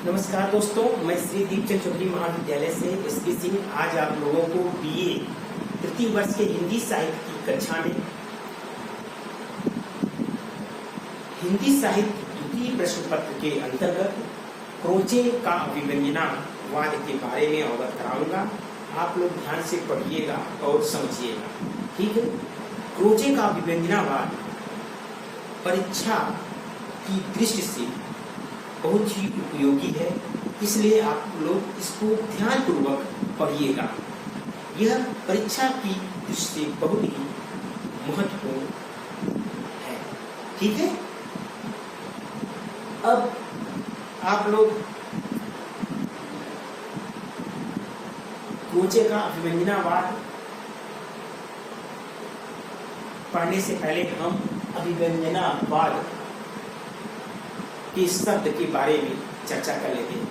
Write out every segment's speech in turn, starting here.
नमस्कार दोस्तों, मैं श्री दीपचंद चौधरी महाविद्यालय से एसपी सिंह आज आप लोगों को बीए तृतीय वर्ष के हिंदी साहित्य की कक्षा में हिंदी साहित्य द्वितीय प्रश्न पत्र के अंतर्गत क्रोचे का अभिव्यंजनावाद के बारे में अवगत कराऊंगा। आप लोग ध्यान से पढ़िएगा और समझिएगा, ठीक है। क्रोचे का अभिव्यंजनावाद परीक्षा की दृष्टि से बहुत ही उपयोगी है, इसलिए आप लोग इसको ध्यान पूर्वक पढ़िएगा। यह परीक्षा की दृष्टि से बहुत ही महत्वपूर्ण है, ठीक है। अब आप लोग क्रोचे का अभिव्यंजनावाद पढ़ने से पहले हम अभिव्यंजनावाद के शब्द के बारे में चर्चा कर लेते हैं।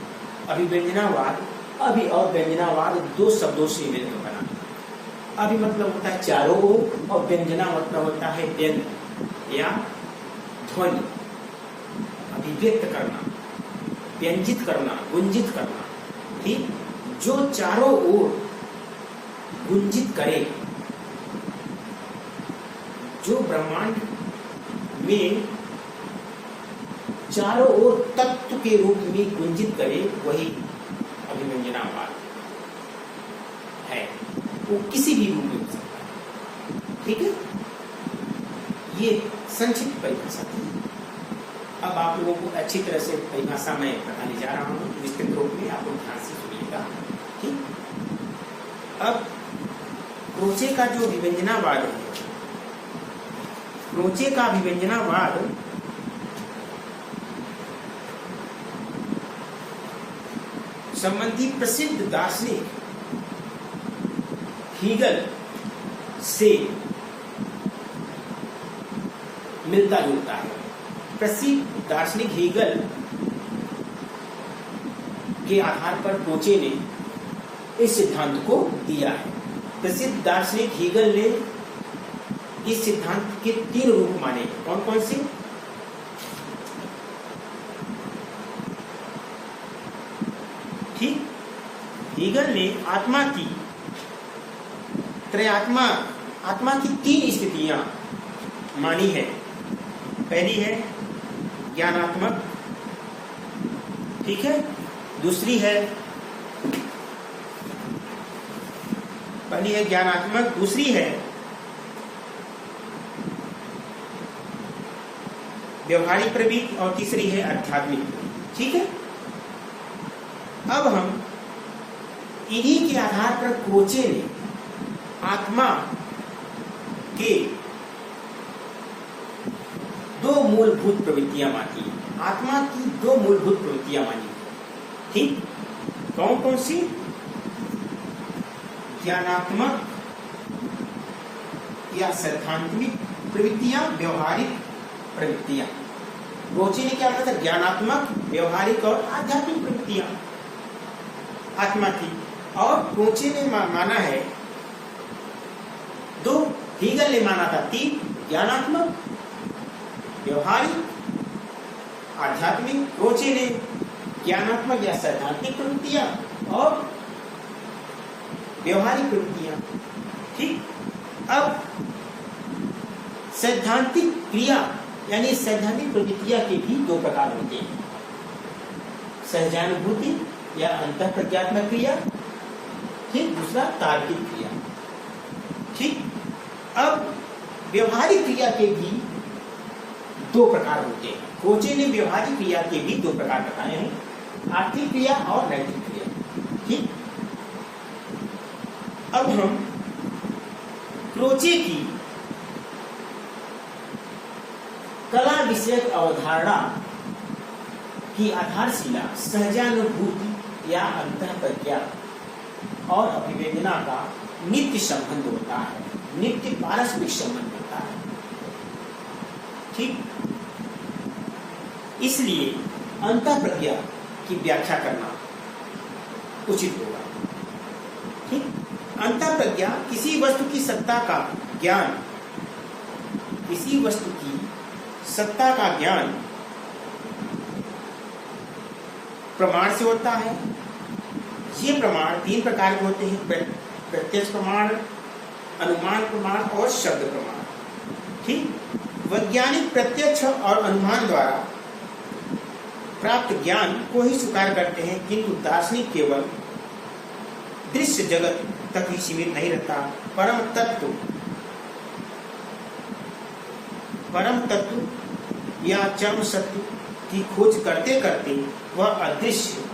अभिव्यंजनावाद अभि और व्यंजनावाद दो शब्दों से मिलकर बना। अभि मतलब होता है चारों ओर और व्यंजना मतलब होता है व्यंग या ध्वनि, अभिव्यक्त करना, व्यंजित करना, गुंजित करना, ठीक। जो चारों ओर गुंजित करे, जो ब्रह्मांड में चारों ओर तत्व के रूप में गुंजित करे, वही अभिव्यंजनावाद है। वो किसी भी रूप में हो सकता है, ठीक है। ये संक्षिप्त परिभाषा थी। अब आप लोगों को अच्छी तरह से परिभाषा मैं बताने जा रहा हूँ विस्तृत रूप में, आप लोग ध्यान से सुनिएगा, ठीक। अब क्रोचे का जो अभिव्यंजनावाद है, क्रोचे का अभिव्यंजनावाद संबंधी प्रसिद्ध दार्शनिक हीगल से मिलता जुलता है। प्रसिद्ध दार्शनिक हीगल के आधार पर क्रोचे ने इस सिद्धांत को दिया है। प्रसिद्ध दार्शनिक हीगल ने इस सिद्धांत के तीन रूप माने। कौन कौन से? ठीक। हीगल ने आत्मा की त्रयात्मा, आत्मा की तीन स्थितियां मानी है। पहली है ज्ञानात्मक, ठीक है। दूसरी है, पहली है ज्ञानात्मक, दूसरी है व्यवहारिक प्रवृत्ति और तीसरी है आध्यात्मिक, ठीक है। अब हम इन्हीं के आधार पर क्रोचे ने आत्मा के दो मूलभूत प्रवृत्तियां मानी। आत्मा की दो मूलभूत प्रवृत्तियां मानी, ठीक। कौन कौन सी? ज्ञानात्मक या सैद्धांतिक प्रवृत्तियां, व्यवहारिक प्रवृत्तियां। क्रोचे ने क्या कहा था? ज्ञानात्मक, व्यवहारिक और आध्यात्मिक प्रवृत्तियां आत्मा की। और क्रोचे ने माना है दो, हीगल ने माना था तीन, ज्ञानात्मक, व्यवहारिक, आध्यात्मिक। क्रोचे ने ज्ञानात्मक या सैद्धांतिक प्रवृत्तियां और व्यवहारिक प्रवृत्तियां, ठीक। अब सैद्धांतिक क्रिया यानी सैद्धांतिक प्रवृत्तियां के भी दो प्रकार होते हैं। सहजानुभूति या अंतःप्रज्ञात्मक क्रिया, ठीक। दूसरा तार्किक क्रिया, ठीक। अब व्यवहारिक क्रिया के भी दो प्रकार होते हैं। क्रोचे ने व्यवहारिक क्रिया के भी दो प्रकार बताए हैं, आर्थिक क्रिया और नैतिक क्रिया, ठीक। अब हम क्रोचे की कला विषयक अवधारणा की आधारशिला सहजानुभूति या अंतःप्रज्ञा और अभिव्यंजना का नित्य संबंध होता है, नित्य पारस्परिक संबंध होता है, ठीक। इसलिए अंतःप्रज्ञा की व्याख्या करना उचित होगा, ठीक। अंतःप्रज्ञा किसी वस्तु की सत्ता का ज्ञान, किसी वस्तु की सत्ता का ज्ञान प्रमाण से होता है। ये प्रमाण 3 प्रकार के होते हैं, प्रत्यक्ष प्रमाण, अनुमान प्रमाण और शब्द प्रमाण। ठीक, वैज्ञानिक प्रत्यक्ष और अनुमान द्वारा प्राप्त ज्ञान को ही स्वीकार करते हैं, किंतु दार्शनिक केवल दृश्य जगत तक ही सीमित नहीं रहता। परम तत्व या चरम सत्य की खोज करते करते वह अदृश्य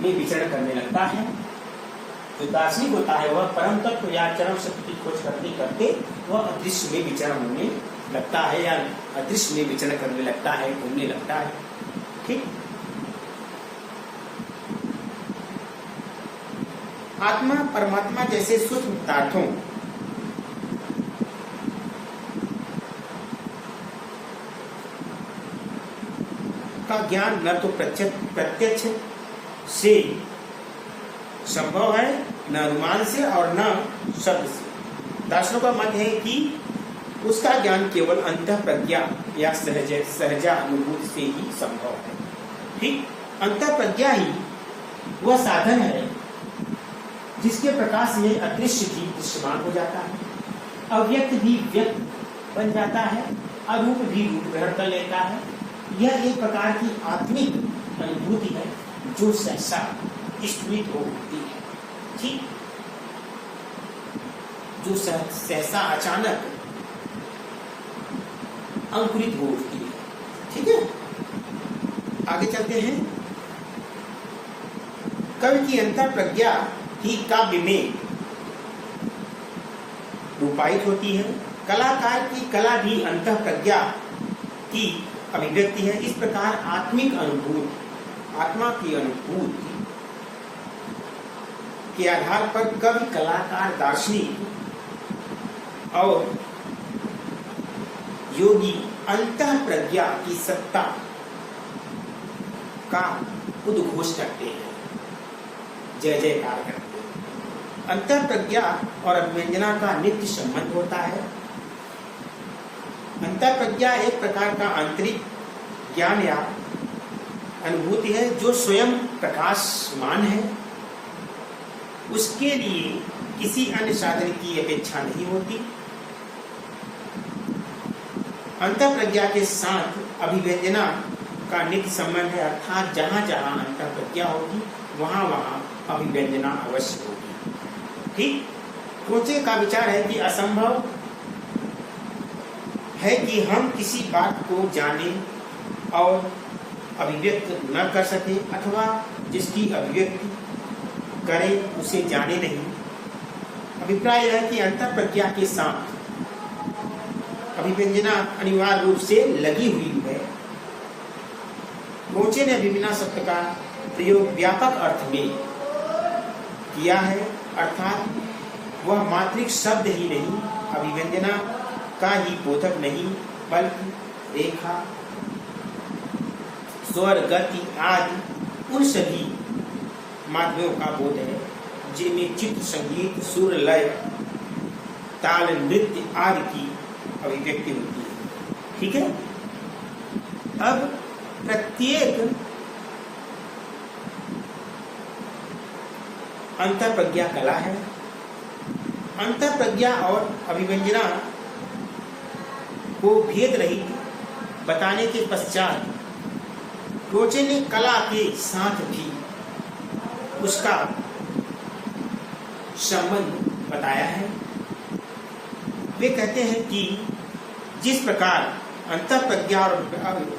में विचरण करने लगता है। जो दार्शनिक होता है वह परम तत्व या चरम सत्य की खोज करते करते वह अदृश्य में विचरण होने लगता है या अदृश्य में विचरण करने लगता है, घूमने लगता है। ठीक, आत्मा परमात्मा जैसे सूक्ष्म पदार्थों का ज्ञान न तो प्रत्यक्ष से संभव है, न अनुमान से और न शब्द से। दार्शनिकों का मत है कि उसका ज्ञान केवल अंतः प्रज्ञा या सहजा अनुभूति से ही संभव है। ठीक, अंतः प्रज्ञा ही वह साधन है जिसके प्रकाश में अदृश्य भी दृश्यमान हो जाता है, अव्यक्त भी व्यक्त बन जाता है, अरूप भी रूप ग्रहण कर लेता है। यह एक प्रकार की आत्मिक अनुभूति है जो सहसा स्फुरित हो उठती है। ठीक, जो सहसा अचानक अंकुरित हो उठती है। ठीक है, आगे चलते हैं। कवि की अंतर प्रज्ञा ही काव्य में रूपायित होती है। कलाकार की कला भी अंतः प्रज्ञा की अभिव्यक्ति है। इस प्रकार आत्मा की अनुभूति के आधार पर कवि, कलाकार, दार्शनिक और योगी अंतः प्रज्ञा की सत्ता का उद्घोष करते हैं, जय जयकार करते हैं। अंतः प्रज्ञा और अभिव्यंजना का नित्य संबंध होता है। अंतः प्रज्ञा एक प्रकार का आंतरिक ज्ञान या अनुभूति है जो स्वयं प्रकाशमान है। उसके लिए किसी अन्य साधन की अपेक्षा नहीं होती। अंतः प्रज्ञा के साथ अभिव्यंजना का नित्य संबंध है, अर्थात जहां जहां अंतः प्रज्ञा होगी वहां वहां अभिव्यंजना अवश्य होगी। ठीक, क्रोचे का विचार है कि असंभव है कि हम किसी बात को जाने और अभिव्यक्त न कर सके, अथवा जिसकी अभिव्यक्ति करें उसे जाने नहीं। अभिप्राय है कि अंतः प्रज्ञा के साथ अभिव्यंजना अनिवार्य रूप से लगी हुई है। क्रोचे ने अभिव्यंजना शब्द का प्रयोग व्यापक अर्थ में किया है, अर्थात वह मात्रिक शब्द ही नहीं, अभिव्यंजना का ही बोधक नहीं, बल्कि रेखा, स्वर, गति आदि उन सभी माध्यमों का बोध है जिनमें चित्र, संगीत, सुर, लय, ताल, नृत्य आदि की अभिव्यक्ति होती है। ठीक है, अब प्रत्येक अंतः प्रज्ञा कला है। अंतः प्रज्ञा और अभिव्यंजना को भेद रहित बताने के पश्चात क्रोचे ने कला के साथ भी उसका संबंध बताया है। वे कहते हैं कि जिस प्रकार अंतः प्रज्ञा और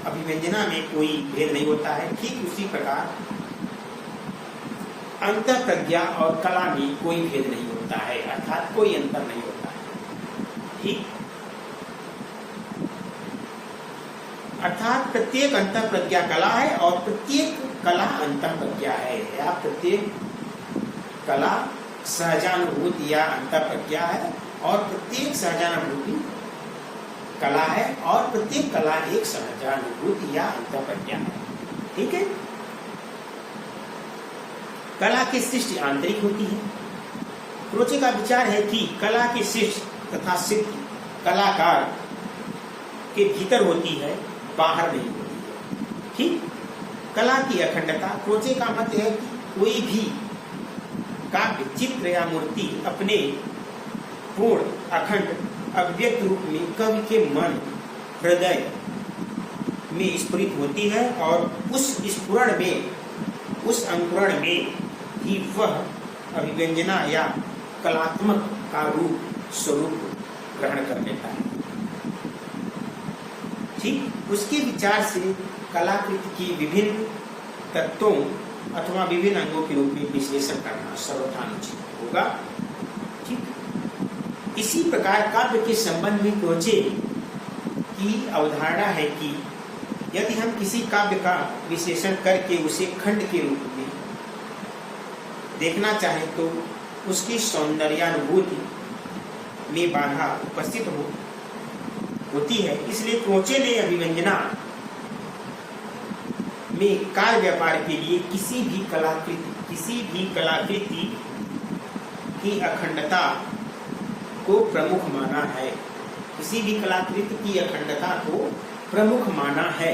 अभिव्यंजना में कोई भेद नहीं होता है, ठीक उसी प्रकार अंतः प्रज्ञा और कला में कोई भेद नहीं होता है, अर्थात कोई अंतर नहीं होता है। ठीक, अर्थात प्रत्येक अंतः प्रज्ञा कला है और प्रत्येक कला अंतः प्रज्ञा है, या प्रत्येक कला सहजानुभूति या अंतः प्रज्ञा है और प्रत्येक सहजानुभूति कला है और प्रत्येक कला एक सहजानुभूति या अंतः प्रज्ञा है। ठीक है, कला की सृष्टि आंतरिक होती है। क्रोचे का विचार है कि कला की सृष्टि तथा सिद्धि कलाकार के भीतर होती है, बाहर नहीं होती है। ठीक, कला की अखंडता। क्रोचे का मत है कि कोई भी काव्य, चित्र या मूर्ति अपने पूर्ण, अखंड, अव्यक्त रूप में कवि के मन, हृदय में स्फुरित होती है और उस स्फुरण में, उस अंकुरण में ही वह अभिव्यंजना या कलात्मक का रूप, स्वरूप ग्रहण कर लेता है। ठीक, उसके विचार से कलाकृति की विभिन्न तत्वों अथवा विभिन्न अंगों के रूप में विश्लेषण करना सर्वथा अनुचित होगा। ठीक, इसी प्रकार काव्य के संबंध में क्रोचे की अवधारणा है कि यदि हम किसी काव्य का विश्लेषण करके उसे खंड के रूप में देखना चाहें तो उसकी सौंदर्यानुभूति में बाधा उपस्थित होती है। इसलिए क्रोचे ने अभिव्यंजना में काल व्यापार के लिए किसी भी कलाकृति की अखंडता को प्रमुख माना है। किसी भी कलाकृति की अखंडता को प्रमुख माना है।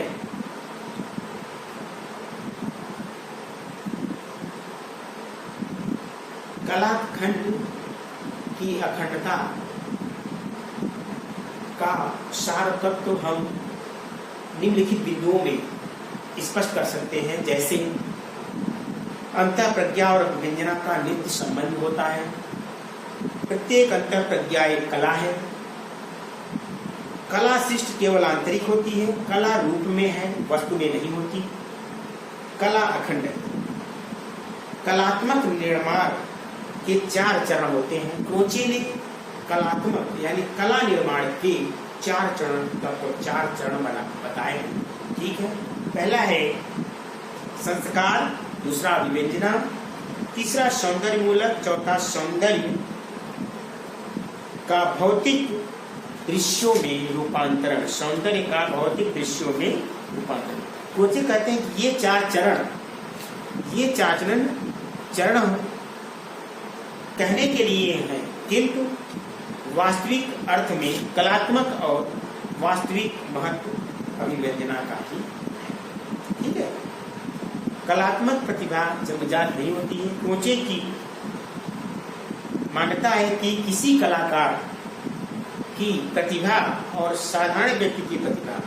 कलाखंड की अखंडता का सार तत्व तो हम निम्नलिखित बिंदुओं में स्पष्ट कर सकते हैं। जैसे अंतःप्रज्ञा और अभिव्यंजना का नित्य संबंध होता है। प्रत्येक अंतःप्रज्ञा एक कला है। कला शिष्ट केवल आंतरिक होती है, कला रूप में है, वस्तु में नहीं होती। कला अखंड है। कलात्मक निर्माण के 4 चरण होते हैं। क्रोचे ने कलात्मक यानी कला निर्माण के 4 चरण बताए हैं। ठीक है, पहला है संस्कार, दूसरा अभिव्यंजना, तीसरा सौंदर्य मूलक, चौथा सौंदर्य का भौतिक दृश्यों में रूपांतरण। सौंदर्य का भौतिक दृश्यों में रूपांतरण। क्रोचे कहते हैं कि ये 4 चरण कहने के लिए हैं, किंतु वास्तविक अर्थ में कलात्मक और वास्तविक महत्व अभिव्यंजना का ही। ठीक है, कलात्मक प्रतिभा जन्मजात नहीं होती है। क्रोचे की मान्यता है कि किसी कलाकार की प्रतिभा और साधारण व्यक्ति की प्रतिभा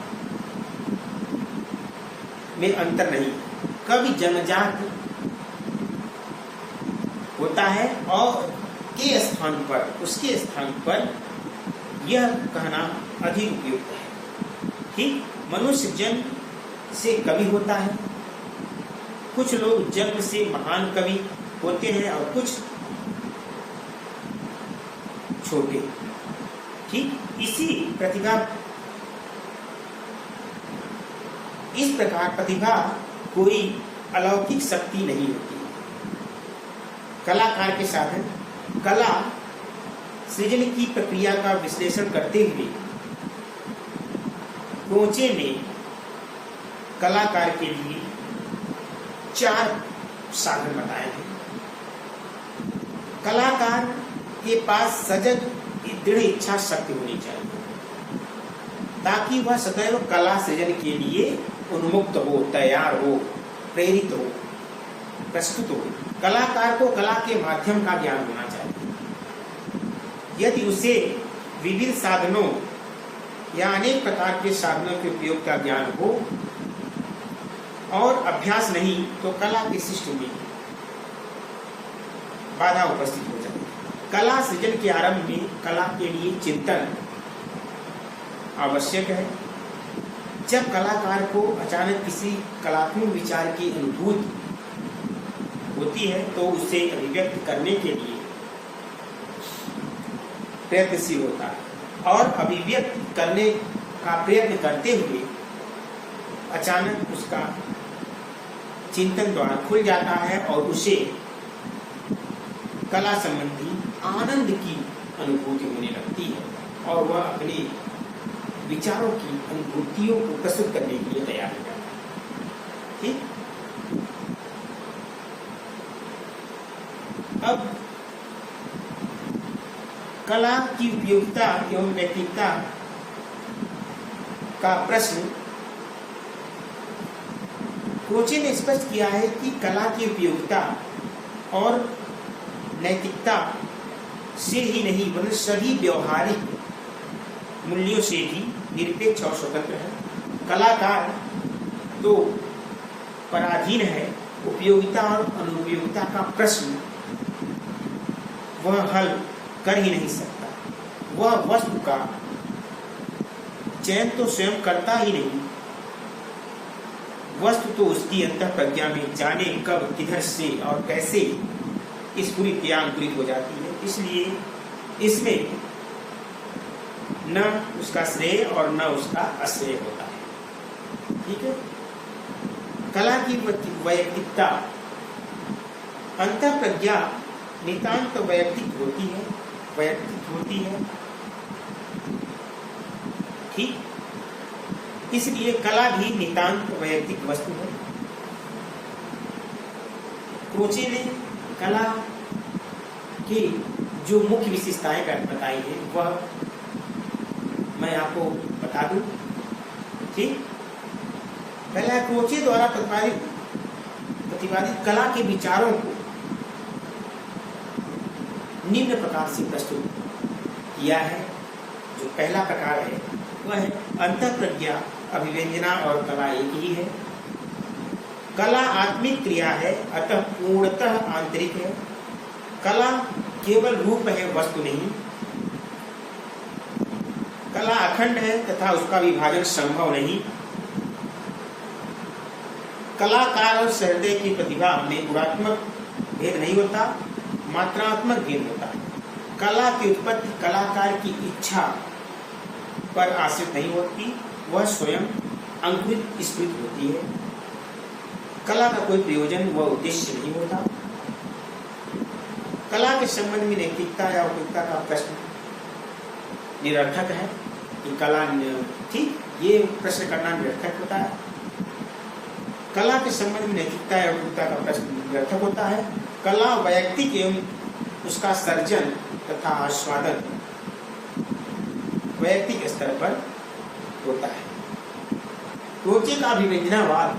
में अंतर नहीं। कवि जन्मजात होता है और उसके स्थान पर यह कहना अधिक उपयुक्त है। ठीक, मनुष्य जन्म से कवि होता है। कुछ लोग जन्म से महान कवि होते हैं और कुछ छोटे। ठीक, इस प्रकार प्रतिभा कोई अलौकिक शक्ति नहीं होती। कलाकार के साधन, कला सृजन की प्रक्रिया का विश्लेषण करते हुए क्रोचे ने कलाकार के लिए 4 साधन बताए हैं। कलाकार के पास सजग दृढ़ इच्छा शक्ति होनी चाहिए ताकि वह सदैव कला सृजन के लिए उन्मुक्त हो, तैयार हो, प्रेरित हो, प्रस्तुत हो। कलाकार को कला के माध्यम का ज्ञान होना चाहिए। यदि उसे विभिन्न साधनों या अनेक प्रकार के साधनों के उपयोग का ज्ञान हो और अभ्यास नहीं तो कला के सृष्टि में बाधा उपस्थित हो जाती है। कला सृजन के आरंभ में कला के लिए चिंतन आवश्यक है। जब कलाकार को अचानक किसी कलात्मक विचार की अनुभूति होती है तो उसे अभिव्यक्त करने के लिए प्रयत्नशील होता है और अभिव्यक्त करने का प्रयत्न करते हुए अचानक उसका चिंतन द्वार खुल जाता है और उसे कला संबंधी आनंद की अनुभूति होने लगती है और वह अपने विचारों की अनुभूतियों को प्रस्तुत करने के लिए तैयार हो जाता है। ठीक, अब कला की उपयोगिता एवं नैतिकता का प्रश्न क्रोचे ने स्पष्ट किया है कि कला की उपयोगिता और नैतिकता से ही नहीं बल्कि सभी व्यवहारिक मूल्यों से भी निरपेक्ष और स्वतंत्र है। कलाकार तो पराधीन है, उपयोगिता और अनुपयोगिता का प्रश्न वह हल कर ही नहीं सकता। वह वस्तु का चयन तो स्वयं करता ही नहीं, वस्तु तो उसकी अंतः प्रज्ञा में जाने कब, किधर से और कैसे स्फुरित या अंकुरित हो जाती है। इसलिए इसमें न उसका श्रेय और न उसका अश्रेय होता है। ठीक है। कला की वैयक्तिकता, अंतः प्रज्ञा नितांत वैयक्तिक होती है। ठीक। इसलिए कला भी नितांत वैयक्तिक वस्तु है। क्रोचे ने कला की जो मुख्य विशेषताएं बताई है वह मैं आपको बता दूं। ठीक। पहला, क्रोचे द्वारा प्रतिपादित कला के विचारों को निम्न प्रकार से प्रस्तुत किया है। जो पहला प्रकार है वह है अंतःप्रज्ञा, अभिव्यंजना और कला एक ही है। कला आत्मिक क्रिया है, अतः पूर्णतः आंतरिक है। कला केवल रूप है, वस्तु नहीं। कला अखंड है तथा उसका विभाजन संभव नहीं। कलाकार और सहृदय की प्रतिभा में गुणात्मक भेद नहीं होता, मात्रात्मक भेद होता है। कला की उत्पत्ति कलाकार की इच्छा पर आश्रित नहीं होती, वह स्वयं अंकुरित स्फुरित होती है। कला का कोई प्रयोजन व उद्देश्य नहीं होता। कला के संबंध में नैतिकता या उपयुक्तता का प्रश्न निरर्थक है कि कला, ठीक, ये प्रश्न करना निरर्थक होता है। कला के संबंध में नैतिकता या उपयुक्तता का प्रश्न निरर्थक होता है। कला वैयक्तिक एवं उसका सर्जन तथा आस्वादन वैयक्तिक स्तर पर होता है। क्रोचे का अभिव्यंजनावाद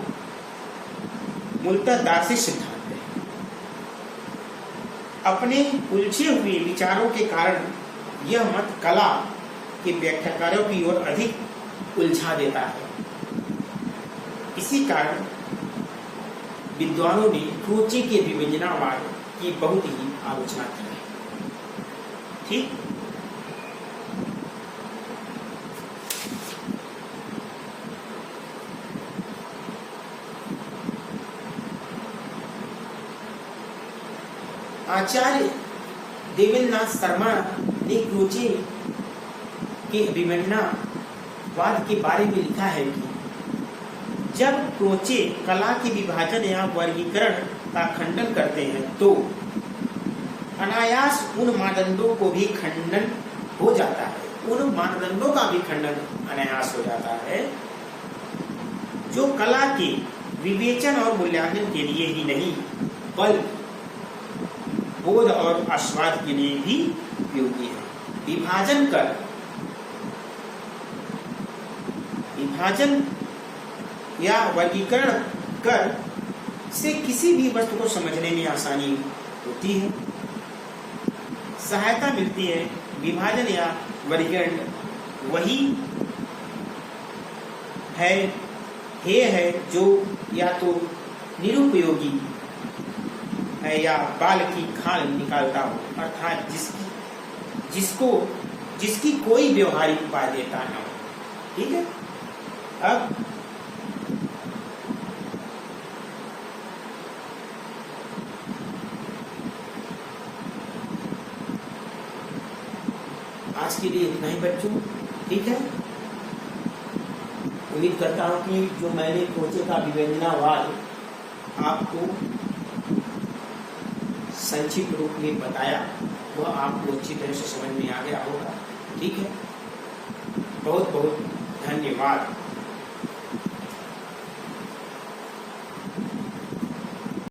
मूलतः दार्शनिक सिद्धांत है। अपने उलझे हुए विचारों के कारण यह मत कला के व्याख्याकारों की ओर अधिक उलझा देता है। इसी कारण विद्वानों ने क्रोचे के अभिव्यंजनावाद की बहुत ही आलोचना की है। ठीक। आचार्य देवेंद्र नाथ शर्मा ने क्रोचे के अभिव्यंजनावाद के बारे में लिखा है कि जब क्रोचे कला के विभाजन या वर्गीकरण का खंडन करते हैं तो अनायास उन मानदंडों को भी खंडन हो जाता है। उन मानदंडों का भी खंडन अनायास हो जाता है जो कला के विवेचन और मूल्यांकन के लिए ही नहीं बल्कि बोध और आस्वाद के लिए भी उपयोगी है। विभाजन या वर्गीकरण कर से किसी भी वस्तु को समझने में आसानी होती है, सहायता मिलती है। विभाजन या वर्गीकरण वही है जो या तो निरुपयोगी है या बाल की खाल निकालता हो, अर्थात जिसकी कोई व्यवहारिक उपाय देता न हो। ठीक है। अब आज के लिए इतना ही बच्चों। ठीक है। उम्मीद करता हूं कि जो मैंने क्रोचे का अभिव्यंजनावाद आपको संक्षिप्त रूप में बताया वह आपको अच्छी तरह से समझ में आ गया होगा। ठीक है। बहुत बहुत धन्यवाद।